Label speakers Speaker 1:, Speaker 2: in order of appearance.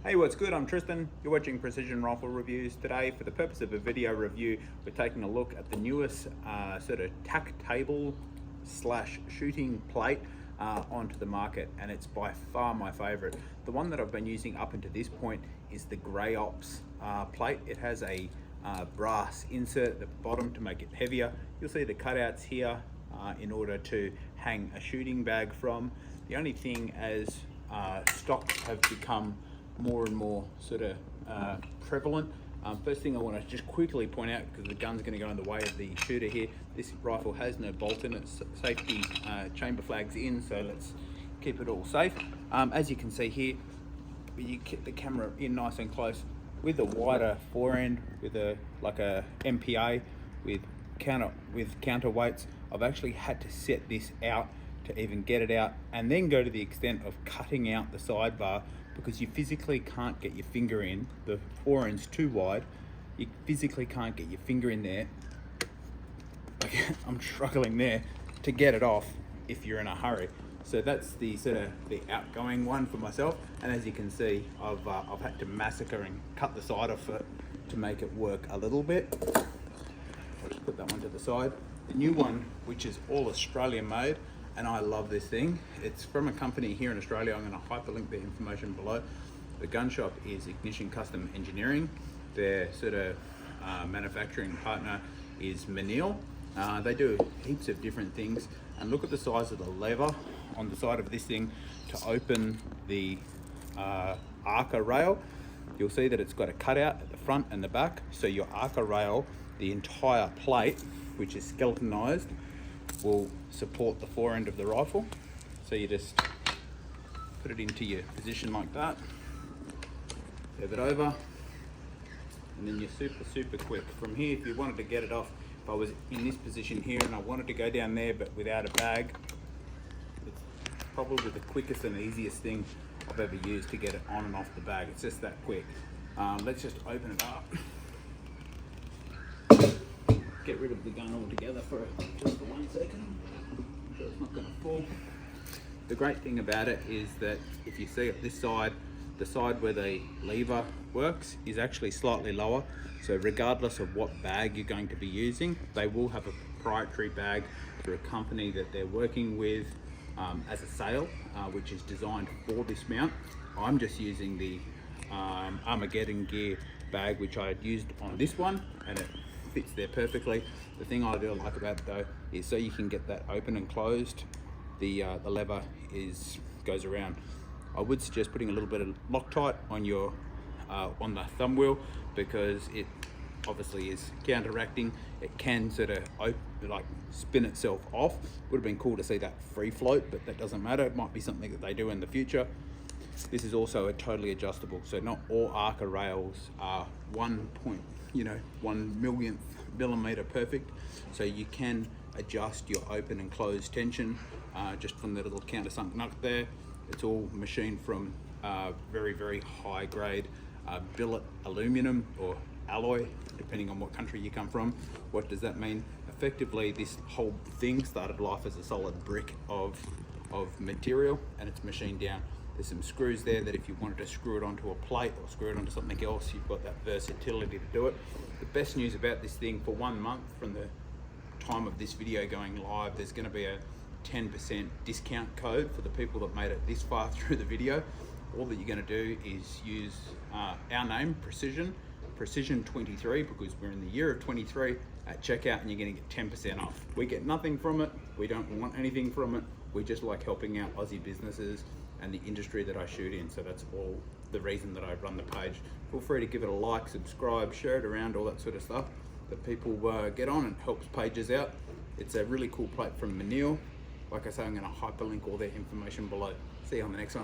Speaker 1: Hey, what's good? I'm Tristan. You're watching Precision Rifle Reviews. Today, for the purpose of a video review, we're taking a look at the newest sort of tack table slash shooting plate onto the market, and it's by far my favorite. The one that I've been using up until this point is the Grey Ops plate. It has a brass insert at the bottom to make it heavier. You'll see the cutouts here in order to hang a shooting bag from. The only thing as stocks have become more and more sort of prevalent. First thing I want to just quickly point out, because the gun's going to go in the way of the shooter here, this rifle has no bolt in it. Safety chamber flag's in, so let's keep it all safe. As you can see here, you get the camera in nice and close with a wider forend, with a MPA with counterweights. I've actually had to set this out to even get it out, and then go to the extent of cutting out the sidebar, because you physically can't get your finger in. The forend's too wide. You physically can't get your finger in there. I'm struggling there to get it off if you're in a hurry. So that's the sort of the outgoing one for myself. And as you can see, I've had to massacre and cut the side off it to make it work a little bit. I'll just put that one to the side. The new one, which is all Australian made, and I love this thing. It's from a company here in Australia. I'm going to hyperlink the information below. The gun shop is Ignition Custom Engineering. Their sort of manufacturing partner is Manil. They do heaps of different things, and look at the size of the lever on the side of this thing to open the Arca rail. You'll see that it's got a cutout at the front and the back, so your Arca rail, the entire plate, which is skeletonized, will support the forend of the rifle. So you just put it into your position like that, flip it over, and then you're super quick. From here, if you wanted to get it off, if I was in this position here and I wanted to go down there but without a bag, it's probably the quickest and easiest thing I've ever used to get it on and off the bag. It's just that quick. Let's just open it up. Get rid of the gun altogether for just for 1 second, so it's not going to fall. The great thing about it is that if you see at this side, the side where the lever works is actually slightly lower. So regardless of what bag you're going to be using, they will have a proprietary bag through a company that they're working with as a sale, which is designed for this mount. I'm just using the Armageddon Gear bag, which I had used on this one, and it fits there perfectly. The thing I do like about it though is so you can get that open and closed, the lever goes around. I would suggest putting a little bit of Loctite on your on the thumb wheel, because it obviously is counteracting. It can sort of spin itself off. Would have been cool to see that free float, but that doesn't matter. It might be something that they do in the future. This is also a totally adjustable, so not all Arca rails are 1 millionth millimeter perfect, so you can adjust your open and closed tension just from the little countersunk nut there. It's all machined from very high grade billet aluminum or alloy, depending on what country you come from. What does that mean? Effectively, this whole thing started life as a solid brick of material, and it's machined down. There's some screws there that if you wanted to screw it onto a plate or screw it onto something else, you've got that versatility to do it. The best news about this thing, for 1 month from the time of this video going live, there's going to be a 10% discount code for the people that made it this far through the video. All that you're going to do is use our name, Precision 23, because we're in the year of 23, at checkout, and you're going to get 10% off. We get nothing from it. We don't want anything from it. We just like helping out Aussie businesses and the industry that I shoot in. So that's all the reason that I run the page. Feel free to give it a like, subscribe, share it around, all that sort of stuff that people get on, and helps pages out. It's a really cool plate from Manil. Like I say, I'm going to hyperlink all their information below. See you on the next one.